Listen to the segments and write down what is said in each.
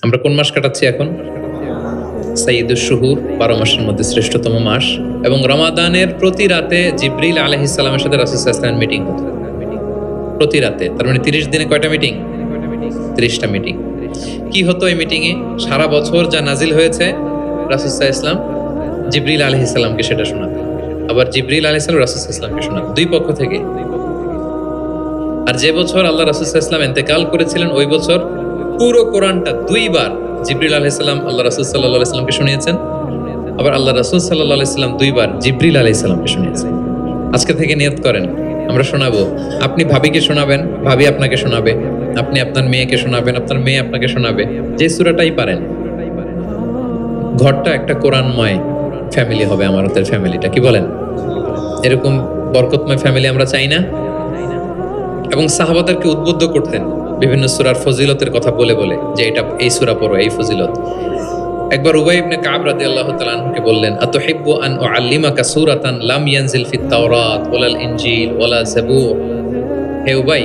আমরা কোন মাস কাটাচ্ছি এখন? সাইয়্যিদুশ শুহুর, 12 মাসের মধ্যে শ্রেষ্ঠতম মাস। এবং রমাদানের প্রতি রাতে জিবরিল আলাইহিস সালামের সাথে রাসূল সাল্লাল্লাহু আলাইহি ওয়াসাল্লামের মিটিং হতো। প্রতি রাতে, তার মানে 30 দিনে কয়টা মিটিং? 30টা মিটিং। কি হতো এই মিটিং এ? সারা বছর যা নাজিল হয়েছে রাসূল সাল্লাল্লাহু আলাইহি ওয়াসাল্লাম জিবরিল আলাইহিস সালামকে সেটা শোনাতেন, আবার জিবরিল আলাইহিস সালাম রাসূল সাল্লাল্লাহু আলাইহি ওয়াসাল্লামকে শোনাতেন, দুই পক্ষ থেকে। আর যে বছর আল্লাহ রাসূল সাল্লাল্লাহু আলাইহি ওয়াসাল্লাম ইন্তেকাল করেছিলেন, ওই বছর পুরো কোরআনটা দুইবার জিবরিল আলাইহিস সালাম আল্লাহ রাসূল সাল্লাল্লাহু আলাইহি ওয়াসাল্লামকে শুনিয়েছেন, আবার আল্লাহ রাসূল সাল্লাল্লাহু আলাইহি ওয়াসাল্লাম দুইবার জিবরিল আলাইহিস সালামকে শুনিয়েছেন। আজকে থেকে নিয়ত করেন, আমরা শোনাবো। আপনি ভাবিকে শোনাবেন, ভাবি আপনাকে শোনাবে, আপনি আপনার মেয়েকে শোনাবেন, আপনার মেয়ে আপনাকে শোনাবে, যে সূরাটাই পারেন। ঘরটা একটা কোরআনময় ফ্যামিলি হবে, আমাদের ফ্যামিলিটা, কি বলেন? এরকম বরকতময় ফ্যামিলি আমরা চাই না? এবং সাহাবাদেরকে উদ্বুদ্ধ করতেন বিভিন্ন সূরার ফজিলতের কথা বলে বলে, যে এটা এই সূরা পড়ো, এই ফজিলত। একবার উবাই ইবনে কাব রাদিয়াল্লাহু তাআলা আনহুকে বললেন, আতুহিব্বু আন উআল্লিমাকা সূরাতান লাম ইয়ানজিল ফিত তাওরাত ওয়ালাল ইনজিল ওয়ালা যাবুর। হে উবাই,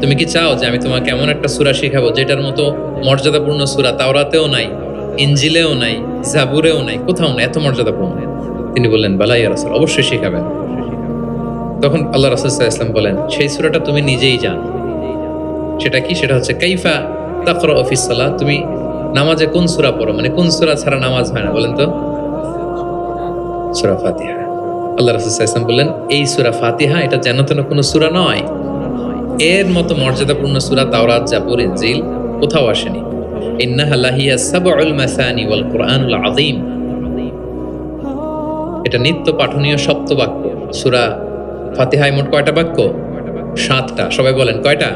তুমি কি চাও যে আমি তোমাকে এমন একটা সূরা শেখাবো যেটার মতো মর্যাদাপূর্ণ সূরা তাওরাতেও নাই, ইনজিলেও নাই, জাবুরেও নাই, কোথাও নাই, এত মর্যাদাপূর্ণ? তিনি বললেন, বালা ইয়া রাসূল, অবশ্যই শেখাবেন। তখন আল্লাহ রাসূল সাল্লাল্লাহু আলাইহি ওয়াসাল্লাম বলেন, সেই সূরাটা তুমি নিজেই জানো। সেটা কি? সেটা হচ্ছে কাইফা তাকরাউ ফিস সালাত, তুমি নামাজে কোন সূরা পড়ো, মানে কোন সূরা ছাড়া নামাজ হয় না, বলেন তো? সূরা ফাতিহা। আল্লাহ রাসূল সাল্লাল্লাহু আলাইহি ওয়াসাল্লাম বললেন, এই সূরা ফাতিহা এটা যেন তেন কোনো সূরা নয়, এর মতো মর্যাদাপূর্ণ সূরা তাওরাত, জাবুর, ইনজিল কোথাও আসেনি। ইন্নাহা লাহিয়া সাবউল মাসানি ওয়াল কুরআনুল আযীম, এটা নিত্য পাঠনীয় সপ্তবাক্য। সূরা ফাতিহায় মোট কয়টা বাক্য? 7টা। সবাই বলেন কয়টা?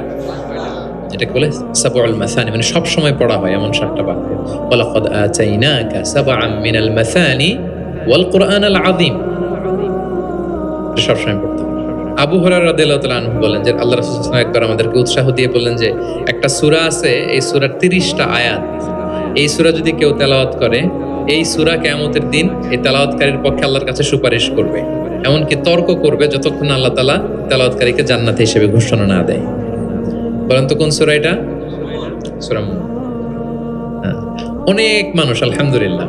এটাকে বলে সাবউল মাসানি, মানে সব সময় পড়া হয় এমন 7টা বাক্য। ওয়ালাকাদ আতাইনাকা সাবআম মিনাল মাসানি ওয়াল কুরআনুল আযীম, সব সময় পড়তে হবে। আবু হুরায়রা রাদিয়াল্লাহু তাআলা আনহু বলেন যে আল্লাহ রাসূল সাল্লাল্লাহু আলাইহি ওয়াসাল্লাম একবার আমাদেরকে উৎসাহ দিয়ে বললেন যে একটা সূরা আছে, এই সূরার 30টা আয়াত, এই সূরা যদি কেউ তেলাওয়াত করে, এই সূরা কিয়ামতের দিন এই তেলাওয়াতকারীর পক্ষে আল্লাহর কাছে সুপারিশ করবে, এমনকি তর্ক করবে, যতক্ষণ আল্লাহ তাআলা তেলাওয়াতকারীকে জান্নাতি হিসেবে ঘোষণা না দেয়। বলেন তো কোন সূরা এটা? সূরা মুলক। অনেক মানুষ, আলহামদুলিল্লাহ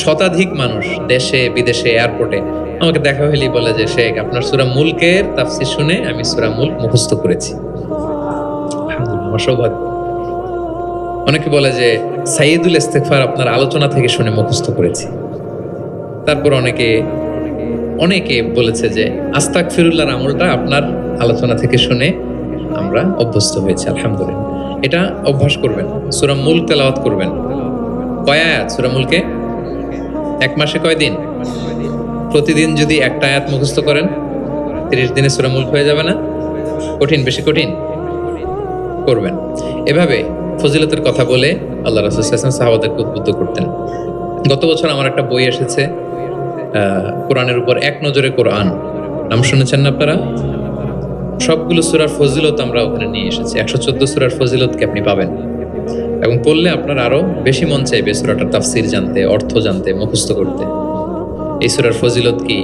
শতাধিক মানুষ দেশে বিদেশে এয়ারপোর্টে আমাকে দেখা হইলেই বলে যে শেখ, আপনার সূরা মুলকের তাফসীর শুনে আমি সূরা মুলক মুখস্থ করেছি। আলহামদুলিল্লাহ, আমার সৌভাগ্য। অনেকে বলে যে সাইয়্যিদুল ইস্তিগফার আপনার আলোচনা থেকে শুনে মুখস্থ করেছি। তারপর অনেকে বলেছে যে আস্তাগফিরুল্লাহর আমলটা আপনার আলোচনা থেকে শুনে আমরা অভ্যস্ত হয়েছি। আলহামদুলিল্লাহ, এটা অভ্যাস করবেন। সূরা মুলক তেলাওয়াত করবেন। কয় আয়াত সূরা মুলকে? এক মাসে কয় দিন? প্রতিদিন যদি একটা আয়াত মুখস্থ করেন, 30 দিনে সূরা মুলক হয়ে যাবে না? কঠিন? বেশি কঠিন? করবেন। এভাবে ফজিলতের কথা বলে আল্লাহ রাসূল সাল্লাল্লাহু আলাইহি ওয়াসাল্লাম সাহাবাদেরকে উদ্বুদ্ধ করতেন। গত বছর আমার একটা বই এসেছে, কোরআনের উপর এক নজরে কোরআন, নাম শুনেছেন না আপনারা? সবগুলো সূরার ফজিলত আমরা ওখানে নিয়ে এসেছি। 114 সূরার ফজিলতকে আপনি পাবেন, এবং পড়লে আপনার আরো বেশি মন চাইবে সূরাটার তাফসীর জানতে, অর্থ জানতে, মুখস্থ করতে। এই সূরার ফজিলত কি,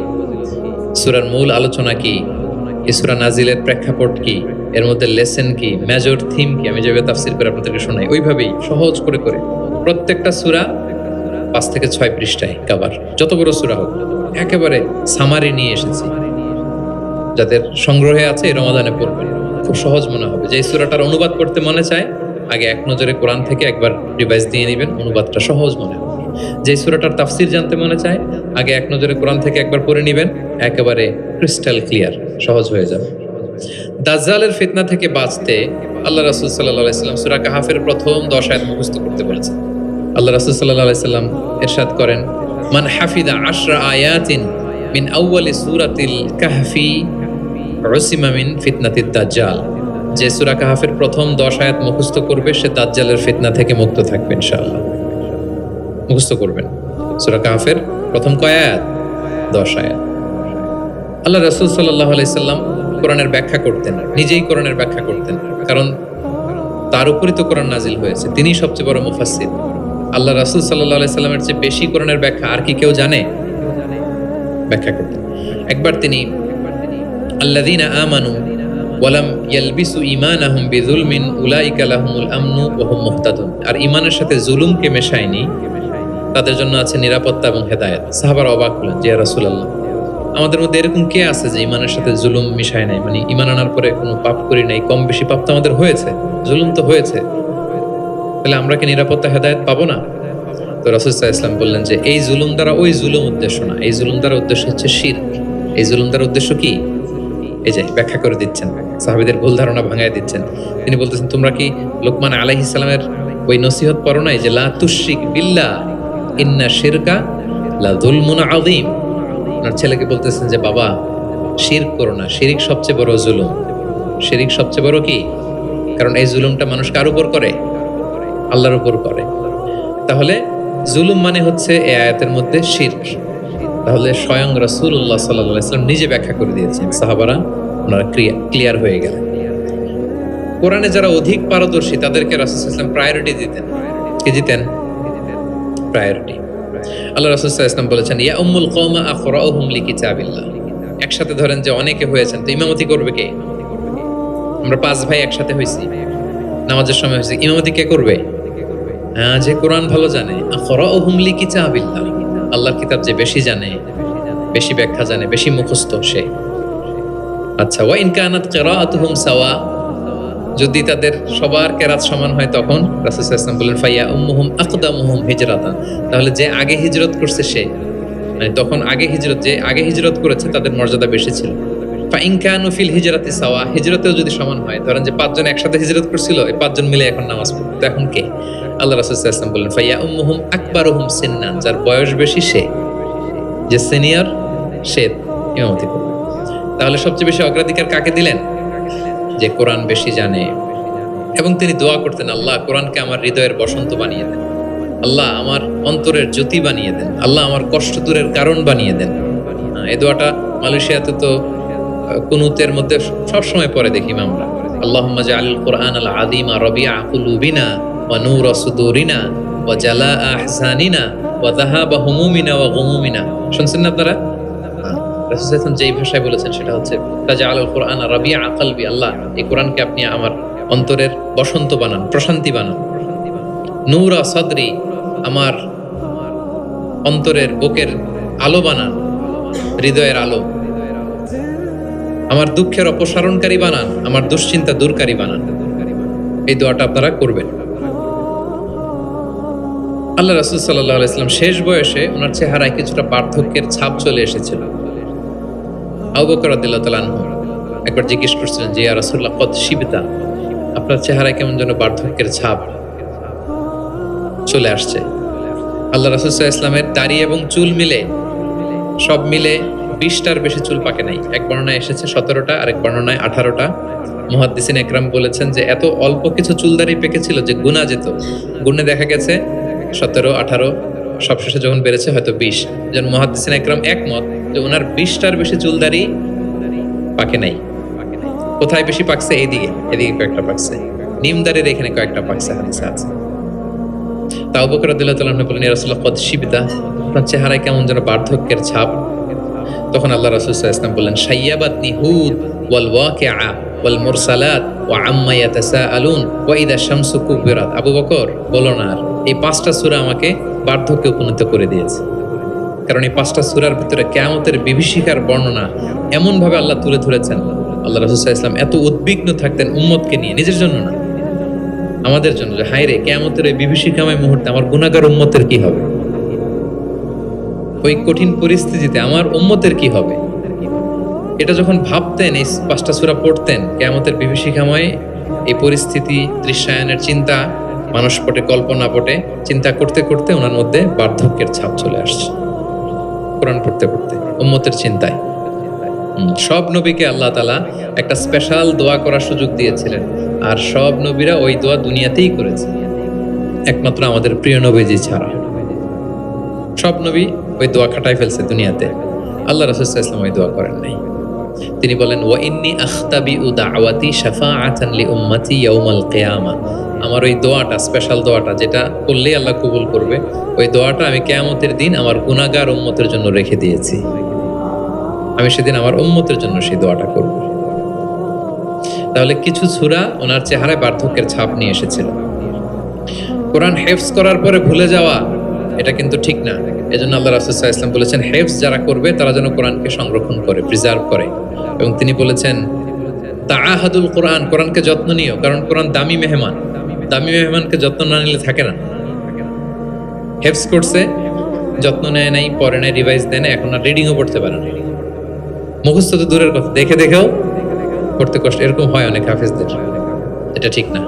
সূরার মূল আলোচনা কি, এই সূরা নাজিলের প্রেক্ষাপট কি, এর মধ্যে লেসন কি, মেজর থিম কি, আমি যেভাবে তাফসীর করে আপনাদেরকে শোনাই, ওইভাবেই সহজ করে করে প্রত্যেকটা সূরা 5 থেকে 6 পৃষ্ঠায় কভার, যত বড় সূরা হোক, একেবারে সামারি নিয়ে এসেছি। যাদের সংগ্রহে আছে এই রমাদানে পড়বেন, খুব সহজ মনে হবে। যে সূরাটার অনুবাদ করতে মনে চায়, আগে এক নজরে কোরআন থেকে একবার রিভাইজ দিয়ে নেবেন, অনুবাদটা সহজ মনে হবে। যে সূরাটার তাফসীর জানতে মনে চায়, আগে এক নজরে কোরআন থেকে একবার পড়ে নেবেন, একেবারে ক্রিস্টাল ক্লিয়ার, সহজ হয়ে যাবে। দাজ্জালের ফিতনা থেকে বাঁচতে আল্লাহ রাসূল সাল্লাল্লাহু আলাইহি ওয়াসাল্লাম সূরা কাহাফের প্রথম 10 আয়াত মুখস্থ করতে বলেছেন। আল্লাহ রাসূল সাল্লাল্লাহু আলাইহি ওয়াসাল্লাম ইরশাদ করেন, মান হাফিদা 10 আয়াতিন মিন আউয়ালি সূরাতিল কাহফি উসিমা মিন ফিতনাতিদ দাজ্জাল, যে সূরা কাহাফের প্রথম 10 আয়াত মুখস্থ করবে সে দাজ্জালের ফিতনা থেকে মুক্ত থাকবে ইনশাআল্লাহ। মুখস্থ করবেন সূরা কাহাফের প্রথম কয় আয়াত? 10 আয়াত। আল্লাহ রাসূল সাল্লাল্লাহু আলাইহি সাল্লাম কোরআনের ব্যাখ্যা করতেন, নিজেই কোরআনের ব্যাখ্যা করতেন, কারণ তার উপরই তো কোরআন নাজিল হয়েছে, তিনিই সবচেয়ে বড় মুফাসসির। আল্লাহ রাসূল সাল্লাল্লাহু আলাইহি সাল্লামের চেয়ে বেশি কোরআনের ব্যাখ্যা আর কি কেউ জানে? ব্যাখ্যা করতেন। একবার তিনি আল্লাযীনা আমানু ওয়ালাম ইয়ালবিসু ঈমানাহুম বিযুলমিন উলাইকা লাহুমুল আমনু ওয়া হুম মুহতাদুন। আর ঈমানের সাথে জুলুমকে মেশায়নি, তাদের জন্য আছে নিরাপত্তা এবং হেদায়েত। সাহাবারা অবাক হলেন যে ইয়া রাসূলুল্লাহ, আমাদের মধ্যে এরকম কে আছে যে ঈমানের সাথে জুলুম মিশায় নাই, মানে ঈমান আনার পরে কোনো পাপ করি নাই, কম বেশি পাপ তো আমাদের হয়েছে, জুলুম তো হয়েছে, তাহলে আমরা কি নিরাপত্তা হেদায়েত পাবো না? তো রাসূল সাল্লাল্লাহু আলাইহি ওয়াসাল্লাম বললেন যে এই জুলুম দ্বারা ওই জুলুম উদ্দেশ্য না, এই জুলুম দ্বারা উদ্দেশ্য হচ্ছে শিরক। এই জুলুম দ্বারা উদ্দেশ্য কি? এই যে ব্যাখ্যা করে দিচ্ছেন, সাহাবীদের ভুল ধারণা ভাঙায় দিচ্ছেন। তিনি বলতেছেন, তোমরা কি লোকমান আলাইহিস সালামের ওই নসিহত পড়ো নাই যে লা তুশরিক বিল্লাহ ইন্না শিরকা লা যুলমুন আযীম? ওনার ছেলেকে বলতেছেন যে বাবা, শিরক করো না, শিরিক সবচেয়ে বড় জুলুম। শিরিক সবচেয়ে বড় কি? কারণ এই জুলুমটা মানুষ কার উপর করে? আল্লাহর উপর করে। তাহলে জুলুম মানে হচ্ছে এই আয়াতের মধ্যে শিরক। তাহলে স্বয়ং রাসূলুল্লাহ সাল্লাল্লাহু আলাইহি ওয়াসাল্লাম নিজে ব্যাখ্যা করে দিয়েছেন, সাহাবারা ওনারা ক্লিয়ার হয়ে গেলেন। কোরআনে যারা অধিক পারদর্শী তাদেরকে রাসূল সাল্লাল্লাহু আলাইহি ওয়াসাল্লাম প্রায়োরিটি দিতেন। কি দিতেন? প্রায়োরিটি। আল্লাহ রাসূল সাল্লাল্লাহু আলাইহি ওয়াসাল্লাম বলেছেন, ইয়া উম্মুল কওমা আকরাউহুম লিকিতাবিল্লাহ। একসাথে ধরেন যে অনেকে হয়েছেন, তো ইমামতি করবে কে? আমরা 5 ভাই একসাথে হইছি, নামাজের সময় হইছে, ইমামতি কে করবে? হ্যাঁ, যে কোরআন ভালো জানে। আকরাউহুম লিকিতাবিল্লাহ, আল্লাহর কিতাব যে বেশি জানে, বেশি ব্যাখ্যা জানে, বেশি মুখস্থ সে। আচ্ছা, ওয়া ইন কানাত কিরাআতুহুম সাওয়া, যদি তাদের সবার কেরাত সমান হয় তখন রাসূল সাল্লাল্লাহু আলাইহি ওয়াসাল্লাম বলেন ফাইয়া উম্মুহুম আকদামুহুম হিজরাতান, তাহলে যে আগে হিজরত করছে সে, মানে তখন আগে হিজরত, যে আগে হিজরত করেছে তাদের মর্যাদা বেশি ছিল। ফা ইন কানু ফিল হিজরাতি সাওয়া, হিজরতেও যদি সমান হয়, ধরেন যে 5 জন একসাথে হিজরত করছিল, এই 5 জন মিলে এখন নামাজ পড়ে, তো এখন কে? আল্লাহ রাসূল সাল্লাল্লাহু আলাইহি ওয়াসাল্লাম বলেন ফাইয়া উম্মুহুম আকবারুহুম সিন্নান, যার বয়স বেশি সে, যে সিনিয়র সে ইমামতি করবে। তাহলে সবচেয়ে বেশি অগ্রাধিকার কাকে দিলেন? যে কোরআন বেশি জানে। এবং তিনি দোয়া করতেন, আল্লাহ কোরআনকে আমার হৃদয়ের বসন্ত বানিয়ে দেন, আল্লাহ আমার অন্তরের জ্যোতি বানিয়ে দেন, আল্লাহ আমার কষ্ট দূরের কারণ বানিয়ে দেন। এই দোয়াটা মালয়েশিয়াতে তো কুনুতের মধ্যে সবসময় পড়ে দেখি আমরা, আল্লাহুম্মা জাআলিল কুরআনাল আযীমা রাবিআ কুলুবিনা ওয়া নূরা সুদুরিনা ওয়া জালাআ আহসানিনা ওয়া যাহাবা হুমুমিনা ওয়া গুমুমিনা। শুনছেন না আপনারা? রাসূল সাল্লাল্লাহু আলাইহি ওয়াসাল্লাম যেই ভাষায় বলেছেন সেটা হচ্ছে তাজআলুল কুরআনা রাবিআ কলবি, আল্লাহ এই কোরআনকে আপনি আমার অন্তরের বসন্ত বানান, প্রশান্তি বানান। নূরা সাদরি, আমার অন্তরের বুকের আলো বানান, হৃদয়ের আলো। আমার দুঃখের অপসারণকারী বানান, আমার দুশ্চিন্তা দূরকারী বানান। এই দোয়াটা আপনারা করবেন। আল্লাহ রাসূল সাল্লাল্লাহু আলাইহি ওয়াসাল্লাম শেষ বয়সে ওনার চেহারায় কিছুটা বার্ধক্যের ছাপ চলে এসেছিল। আবু বকর রাদিয়াল্লাহু তাআলা আনহু একবার জিজ্ঞেস করছিলেন যে ইয়া রাসূলুল্লাহ কদ শিবতা, আপনার চেহারায় কেমন যেন বার্ধক্যের ছাপ চলে আসছে। আল্লাহ রাসূল সাল্লাল্লাহু আলাইহি ওয়াসাল্লামের দাড়ি এবং চুল মিলে, সব মিলে 20টার বেশি চুল পাকে নাই। এক বর্ণনায় এসেছে 17টা, আরেক বর্ণনায় 18টা। মুহাদ্দিসিন একরাম বলেছেন যে এত অল্প কিছু চুলদারি পেকেছিল যে গুনা যেত, গুণে দেখা গেছে 17, 18, সবশেষে যখন বেড়েছে হয়তো 20। যেন মুহাদ্দিসিন একরাম একমত যে ওনার 20টার বেশি চুলদারি পাকে নাই। কোথায় বেশি পাকছে? এদিকে কয়েকটা পাকছে, নিমদারির এখানে কয়েকটা পাকছে, হাদিসে আছে। আবু বকর রাদিয়াল্লাহু তাআলা আনহু বলেন, ইয়া রাসূলুল্লাহ কদ শিবতা, আপনার চেহারায় কেমন যেন বার্ধক্যের ছাপ। তখন আল্লাহ রাসূল সাল্লাল্লাহু আলাইহি ওয়াসাল্লাম বললেন, শাইয়াবাতনি হুদ ওয়াল ওয়াকিআ ওয়াল মুরসালাত ওয়া আম্মা ইয়াতাসাআলুন ওয়া ইযা শামসু কুবিরাত। আবু বকর বলো না আর, এই 5টা সূরা আমাকে বার্ধক্যে উপনীত করে দিয়েছে। কারণ এই 5টা সূরার ভিতরে কিয়ামতের বিভীষিকার বর্ণনা এমন ভাবে আল্লাহ তুলে ধরেছেন। আল্লাহ রাসূল সাল্লাল্লাহু আলাইহি ওয়াসাল্লাম এত উদ্বিগ্ন থাকতেন উম্মতকে নিয়ে, নিজের জন্য না, আমাদের জন্য, যে হায় রে কিয়ামতের এই বিভীষিকাময় মুহূর্তে আমার গুনাহগার উম্মতের কি হবে, ওই কঠিন পরিস্থিতিতে আমার উম্মতের কি হবে। এটা যখন ভাবতেন, এই 5টা সূরা পড়তেন, কিয়ামতের বিভীষিকাময় এই পরিস্থিতি দৃশ্যায়নের চিন্তা মানুষ পটে, কল্পনা পটে চিন্তা করতে করতে ওনার মধ্যে বার্ধক্যের ছাপ চলে আসছে কোরআন পড়তে পড়তে, উম্মতের চিন্তায়। সব নবীকে আল্লাহ তাআলা একটা স্পেশাল দোয়া করার সুযোগ দিয়েছিলেন, আর সব নবীরা ওই দোয়া দুনিয়াতেই করেছে, একমাত্র আমাদের প্রিয় নবীজি ছাড়া। সব নবী ওই দোয়া খাটায় ফেলছে দুনিয়াতে, আল্লাহ রাসূল সাল্লাল্লাহু আলাইহি ওয়াসাল্লাম ওই দোয়া করেন নাই। তিনি বলেন, ওয়া ইন্নী আখতাবিউ দাওয়াতি শাফাআতান লি উম্মতি ইয়াউমাল কিয়ামা, আমার ওই দোয়াটা, স্পেশাল দোয়াটা যেটা করলেই আল্লাহ কবুল করবে, ওই দোয়াটা আমি কিয়ামতের দিন আমার গুনাহগার উম্মতের জন্য রেখে দিয়েছি। আমি সেদিন আমার উম্মতের জন্য সেই দোয়াটা করব। তাহলে কিছু সূরা ওনার চেহারায় বার্ধক্যের ছাপ নিয়ে এসেছিল। কোরআন হেফজ করার পরে ভুলে যাওয়া এটা কিন্তু ঠিক না। এজন্য আল্লাহ রাসূল সাল্লাল্লাহু আলাইহি ওয়াসাল্লাম বলেছেন, হেফজ যারা করবে তারা যেন কোরআনকে সংরক্ষণ করে, প্রিজার্ভ করে। এবং তিনি বলেছেন, তাআহাদুল কোরআন, কোরআনকে যত্ন নিও, কারণ কোরআন দামি মেহমান। দামি মেহমানকে যত্ন না নিলে থাকে না। হেফজ করছে, যত্ন নেয় নাই, পড়ে নাই, রিভাইজ দেয় না, এখন আর রিডিংও পড়তে পারে না। মুখস্থ তো দূরের কথা, দেখে দেখেও পড়তে কষ্ট। এরকম হয় অনেক হাফেজদের, এটা ঠিক না।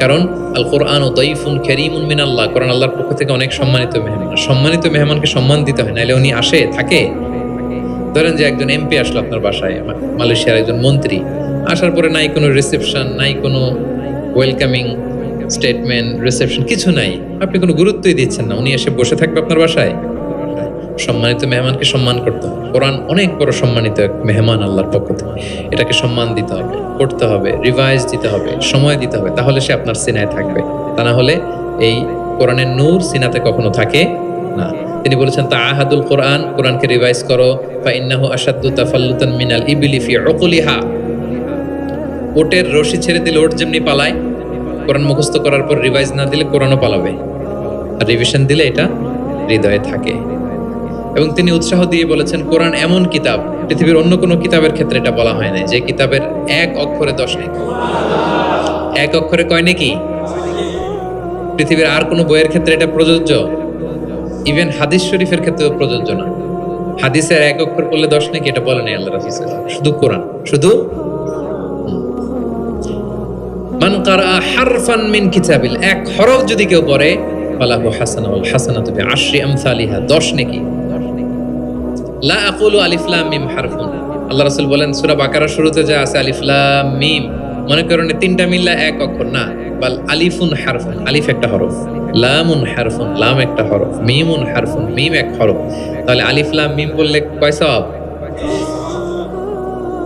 কারণ আল কোরআন ও দাইফুন কারীমুন মিনাল্লাহ, কোরআন আল্লাহর পক্ষ থেকে অনেক সম্মানিত মেহমান। সম্মানিত মেহমানকে সম্মান দিতে হয়, নাহলে উনি আসে থাকে। ধরেন যে একজন এমপি আসলো আপনার বাসায়, মালয়েশিয়ার একজন মন্ত্রী, আসার পরে নাই কোনো রিসেপশন, নাই কোনো ওয়েলকামিং স্টেটমেন্ট, রিসেপশন কিছু নাই, আপনি কোনো গুরুত্বই দিচ্ছেন না, উনি এসে বসে থাকবে আপনার বাসায়? সম্মানিত মেহমানকে সম্মান করতে হবে। কোরআন অনেক বড় সম্মানিত এক মেহমান আল্লাহর পক্ষ থেকে, এটাকে সম্মান দিতে হবে, পড়তে হবে, রিভাইজ দিতে হবে, সময় দিতে হবে, তাহলে সে আপনার সিনায় থাকবে। তা না হলে এই কোরআনের নূর সিনাতে কখনো থাকে না। তিনি বলেছেন, তাআহাদুল কোরআন, কোরআনকে রিভাইজ করো, ফাইন্নাহু আশাদ্দু তাফাল্লুতান মিনাল ইবলি ফি উকুলিহা। ওটের রশি ছেড়ে দিলে ওট যেমনি পালায়, কোরআন মুখস্থ করার পর রিভাইজ না দিলে কোরআনও পালাবে, আর রিভিশন দিলে এটা হৃদয়ে থাকে। এবং তিনি উৎসাহ দিয়ে বলেছেন, কোরআন এমন কিতাব, পৃথিবীর অন্য কোনো কিতাবের ক্ষেত্রে এটা বলা হয় না, যে কিতাবের এক অক্ষরে 10 নেকি। এক অক্ষরে কয় নেকি? পৃথিবীর আর কোনো বইয়ের ক্ষেত্রে এটা প্রযোজ্য? ইভেন হাদিস শরীফের ক্ষেত্রেও প্রযোজ্য না। হাদিসের এক অক্ষর পড়লে 10 নেকি, এটা বলে নাই আল্লাহ রাসূল সাল্লাল্লাহু আলাইহি ওয়াসাল্লাম। শুধু কোরআন, শুধু মান ক্বারা হারফান মিন কিতাবিল, এক হরফ যদি কেউ পড়ে, ফালাহু হাসানাহ ওয়াল হাসানাতু বিআশরি আমসালিহা, 10 নেকি। লা আকুলু আলিফ লাম মিম হারফুন, আল্লাহ রাসূল বলেন সূরা বাকারার শুরুতে যা আছে আলিফ লাম মিম, মনে করেন তিনটা মিললে এক অক্ষর না, বাল আলিফুন হারফুন, আলিফ একটা হরফ, লামুন হারফুন, লাম একটা হরফ, মিমুন হারফুন, মিম এক হরফ। তাহলে আলিফ লাম মিম বললে কয় সওয়াব?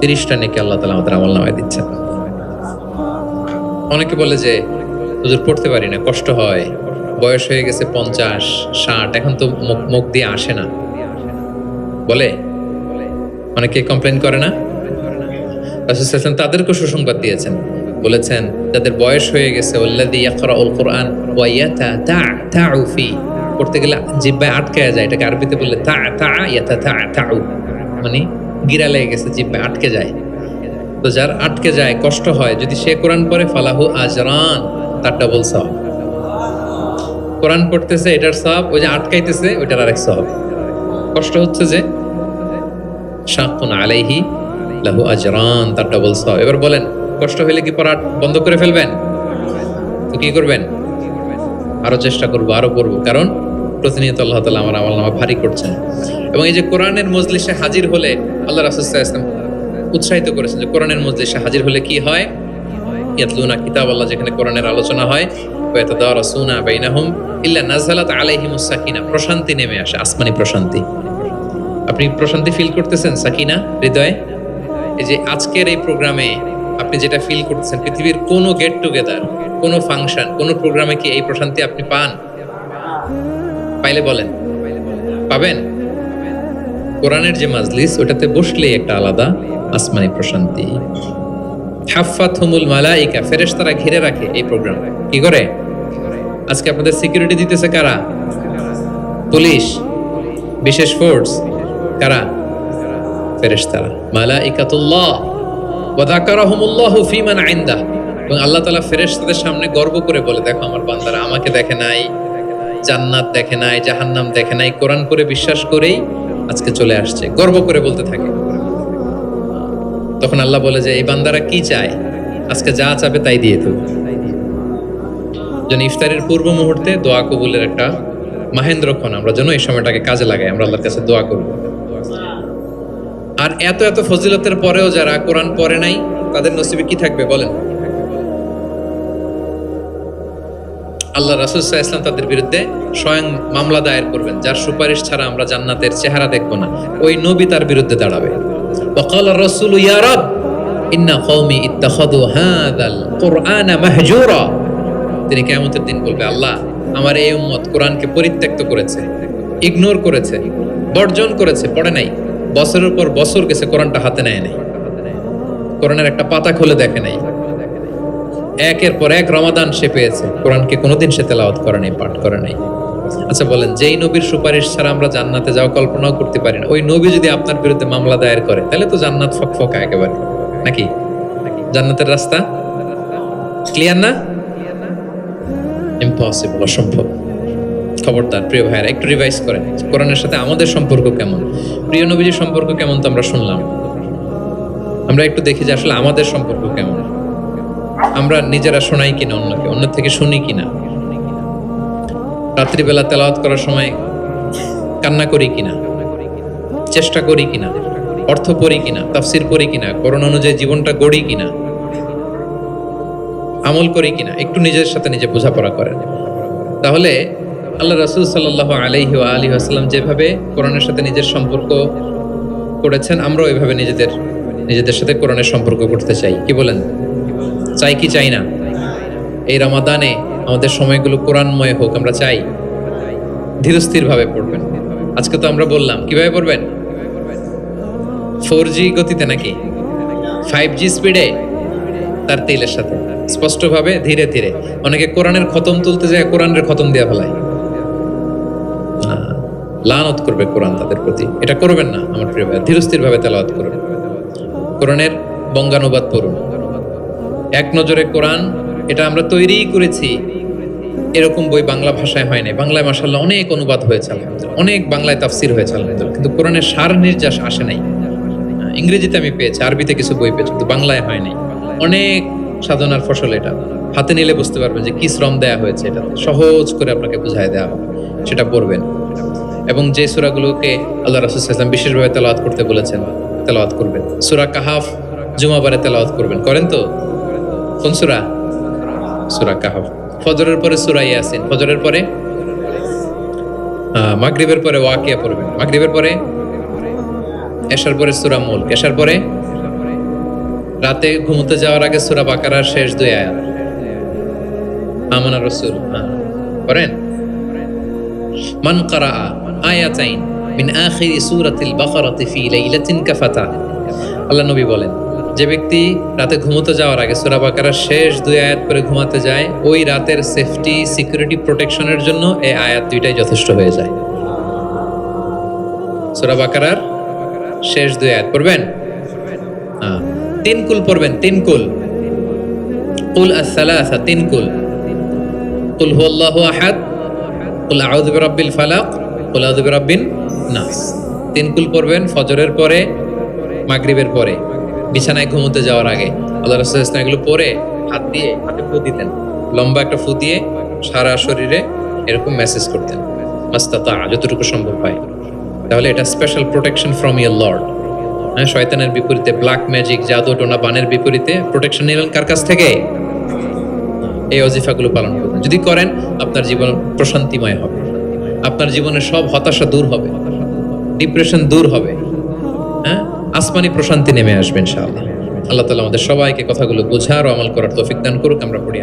30টা নেকি আল্লাহ তাআলা আমাদের আমলনামায় দিচ্ছেন। অনেকে বলে যে হুজুর পড়তে পারি না, কষ্ট হয়, বয়স হয়ে গেছে 50, 60, এখন তো মুখ দিয়ে আসে না, বলে। অনেকে কমপ্লেন করে না? রাসূল সাল্লাল্লাহু আলাইহি ওয়াসাল্লাম তাদেরকে সুসংবাদ দিয়েছেন, বলেছেন যাদের বয়স হয়ে গেছে, ওয়াল্লাযী ইয়াকরাউল কুরআন ওয়া ইয়াতাতাউ ফি, পড়তে গেলে জিহ্বায় আটকে যায়, এটাকে আরবিতে বললে তা ইয়াতাতাউ, মানে গিরা লেগে গেছে, জিহ্বায় আটকে যায়। তো যার আটকে যায়, কষ্ট হয়, যদি সে কোরআন পড়ে, ফালাহু আজরান, তার ডাবল সওয়াব। কোরআন পড়তেছে এটার সওয়াব, ওই যে আটকাইতেছে ওইটার আরেক সওয়াব। কষ্ট হচ্ছে যে, শাকুন আলাইহি লাহু আজরান, তার ডাবল সওয়াব। এবার বলেন, কষ্ট হইলে কি পড়া বন্ধ করে ফেলবেন? তো কি করবেন? আরো চেষ্টা করবো, আরো পড়বো, কারণ প্রতিনিয়ত আল্লাহ তাআলা আমার আমলনামা ভারী করছেন। এবং এই যে কোরআনের মজলিসে হাজির হলে, আল্লাহ রাসূল সাল্লাল্লাহু আলাইহি ওয়াসাল্লাম উৎসাহিত করেছেন যে কোরআনের মজলিসে হাজির হলে কি হয়? ইয়াতলুনা কিতাবাল্লাহ, যেখানে কোরআনের আলোচনা হয়, ওয়া ইয়াতাদারাসুনা বাইনাহুম ইল্লা নাযালাত আলাইহিমুস সাকিনা, প্রশান্তি নেমে আসে, আসমানি প্রশান্তি। আপনি প্রশান্তি ফিল করতেছেন? সাকিনা হৃদয়ে? এই যে আজকের এই প্রোগ্রামে আপনি যেটা ফিল করতেছেন, পৃথিবীর কোনো গেট টুগেদার, কোনো ফাংশন, কোনো প্রোগ্রামে কি এই প্রশান্তি আপনি পান? পাইলে বলেন, পাবেন? কোরআনের যে মাজলিস, ওটাতে বসলেই একটা আলাদা আসমানি প্রশান্তি। হাফাতহুমুল মালাইকা, ফেরেশতারা ঘিরে রাখে এই প্রোগ্রাম। কি করে? আজকে আপনাদের সিকিউরিটি দিতেছে কারা? পুলিশ, বিশেষ ফোর্স, কারা? ফেরেশতারা। মালাইকাতুল্লাহ ওয়া যাকারাহুমুল্লাহু ফীমান ইনদাহ, এবং আল্লাহ তাআলা ফেরেশতাদের সামনে গর্ব করে বলে, দেখো আমার বান্দারা আমাকে দেখে নাই, জান্নাত দেখে নাই, জাহান্নাম দেখে নাই, কোরআন করে বিশ্বাস করেই আজকে চলে আসছে, গর্ব করে বলতে থাকে। তখন আল্লাহ বলে যে এই বান্দারা কি চায়, আজকে যা চাবে তাই দিয়ে দেব। যেন ইফতারের পূর্ব মুহূর্তে দোয়া কবুলের একটা মাহেন্দ্রক্ষণ, আমরা যেন এই সময়টাকে কাজে লাগাই, আমরা আল্লাহর কাছে দোয়া করব। আর এত এত ফজিলতের পরেও যারা কোরআন পড়ে নাই, তাদের নসিবে কি থাকবে বলেন? আল্লাহ রাসূল সাল্লাল্লাহু আলাইহি ওয়াসাল্লাম তাদের বিরুদ্ধে স্বয়ং মামলা দায়ের করবেন, যার সুপারিশ ছাড়া আমরা জান্নাতের চেহারা দেখব না। ওই নবী তার বিরুদ্ধে দাঁড়াবে। ওয়াকালা রাসূলু ইয়া রাব ইন্না কওমি ইত্তাখাযু হাযাল কুরআনা মাহজুরা, তিনি কিয়ামতের দিন বলবে, আল্লাহ আমার এই উম্মত কোরআনকে পরিত্যক্ত করেছে, ইগনোর করেছে, বর্জন করেছে, পড়ে নাই, বছরের পর বছর গেছে কোরআনটা হাতে নেয় নাই। কোরআনের একটা পাতা খুলে দেখে নাই, একের পর এক রমাদান সে পেয়েছে, কোরআনকে কোনোদিন সে তেলাওয়াত করে নাই, পাঠ করে নাই। আচ্ছা বলেন, যেই নবীর সুপারিশ ছাড়া আমরা জান্নাতে যাওয়া কল্পনাও করতে পারি না, ওই নবী যদি আপনার বিরুদ্ধে মামলা দায়ের করে, তাহলে তো জান্নাত ফকফকা একেবারে, নাকি? জান্নাতের রাস্তা ক্লিয়ার না? ইম্পসিবল, অসম্ভব। খবরদার প্রিয় ভাইয়েরা, একটু রিভাইজ করেন কোরআনের সাথে আমাদের সম্পর্ক কেমন, প্রিয় নবীজির সম্পর্ক কেমন তো আমরা শুনলাম। আমরা একটু দেখি যে আসলে আমাদের সম্পর্ক কেমন, আমরা নিজেরা শোনাই কিনা অন্যকে, অন্য থেকে শুনি কিনা, রাত্রিবেলা তেলাওয়াত করার সময় কান্না করি কিনা, চেষ্টা করি কিনা, অর্থ পড়ি কিনা, তাফসির পড়ি কিনা, কোরআন অনুযায়ী জীবনটা গড়ি কিনা, আমল করি কিনা, একটু নিজের সাথে নিজে বোঝাপড়া করেন। তাহলে আল্লাহ রাসূল সাল্লাল্লাহু আলাইহি ওয়া আলিহি ওয়াসাল্লাম যেভাবে কোরআনের সাথে নিজের সম্পর্ক করেছেন, আমরাও এভাবে নিজেদের সাথে কোরআনের সম্পর্ক করতে চাই। কি বলেন? চাই কি চাই না? এই রমাদানে আমাদের সময়গুলো কোরআনময় হোক, আমরা চাই। ধীরস্থির ভাবে পড়বেন। আজকে তো আমরা বললাম কিভাবে পড়বেন, 4G গতিতে নাকি 5G স্পিডে, তার তেলের সাথে স্পষ্টভাবে ধীরে ধীরে। অনেকে কোরআনের খতম তুলতে যায়, কোরআনের খতম দেয়া ফেলায়, লানত করবে কোরআন তাদের প্রতি। এটা করবেন না আমার প্রিয় ভাই, ধীরস্থির ভাবে তেলাওয়াত করুন। কোরআনের বঙ্গানুবাদ পড়ুন, এক নজরে কোরআন। এটা আমরা তৈরিই করেছি, এরকম বই বাংলা ভাষায় হয় নাই। বাংলায় মাশাআল্লাহ অনেক অনুবাদ হয়েছে আলহামদুলিল্লাহ, অনেক বাংলায় তাফসির হয়েছে আলহামদুলিল্লাহ, কিন্তু কোরআনের সার নির্যাস আসে নাই। ইংরেজিতে আমি পেয়েছি, আরবিতে কিছু বই পেয়েছি, কিন্তু বাংলায় হয় নাই। অনেক সাধনার ফসল এটা, হাতে নিলে বুঝতে পারবেন যে কি শ্রম দেয়া হয়েছে, এটা সহজ করে আপনাকে বুঝায় দেওয়া হবে, সেটা পড়বেন। এবং যে সূরাগুলোকে আল্লাহ রাসূল সাল্লাল্লাহু আলাইহি ওয়াসাল্লাম বিশেষভাবে তেলাওয়াত করতে বলেছেন, তেলাওয়াত করবেন। সূরা কাহাফ জুমাবারে তেলাওয়াত করবেন, করেন তো? কোন সূরা? সূরা কাহাফ। ফজরের পরে সূরা ইয়াসিন, ফজরের পরে মাগরিবের পরে ওয়াকিয়া পড়বেন, মাগরিবের পরে এশার পরে সূরা মুলক, এশার পরে রাতে ঘুমোতে যাওয়ার আগে সূরা বাকারার শেষ 2 আয়াত আমানা রাসূল করেন। মান ক্বারা আয়াতাইন মিন আখিরি সূরাতিল বাকারাতি ফি লাইলাতিন কাফাতা, আল্লাহ নবী বলেন, যে ব্যক্তি রাতে ঘুমোতে যাওয়ার আগে সূরা বাকারার শেষ 2 আয়াত পরে ঘুমাতে যায়, ওই রাতের সেফটি, সিকিউরিটি, প্রোটেকশনের জন্য এই আয়াত 2টাই যথেষ্ট হয়ে যায়। সূরা বাকারার শেষ 2 আয়াত পড়বেন, 3 কুল পড়বেন, 3 কুল, কুল আস-সালাসা, 3 কুল, কুল হুয়াল্লাহু আহাদ, কুল আউযু বিরাব্বিল ফালাক, কুল আউযু বিরাব্বিন নাস। 3 কুল পড়বেন ফজরের পরে, মাগরিবের পরে, বিছানায় ঘুমোতে যাওয়ার আগে। আল্লাহ রাসূল সাল্লাল্লাহু আলাইহি ওয়াসাল্লাম এগুলো পরে হাতে ফু দিতেন, লম্বা একটা ফু দিয়ে সারা শরীরে এরকম মেসেজ করতেন, মাস্তাতা, যতটুকু সম্ভব হয়। তাহলে এটা special protection from your Lord. হ্যাঁ, শয়তানের বিপরীতে, ব্ল্যাক ম্যাজিক, জাদু টোনা বানের বিপরীতে প্রোটেকশন নিলেন কার কাছ থেকে? এই ওজিফাগুলো পালন করবেন। যদি করেন, আপনার জীবন প্রশান্তিময় হবে, আপনার জীবনের সব হতাশা দূর হবে, ডিপ্রেশন দূর হবে, হ্যাঁ, আসমানি প্রশান্তি নেমে আসবে ইনশাআল্লাহ। আল্লাহ তাআলা আমাদের সবাইকে কথাগুলো বোঝার ও আমল করার তৌফিক দান করুক। আমরা পড়ি।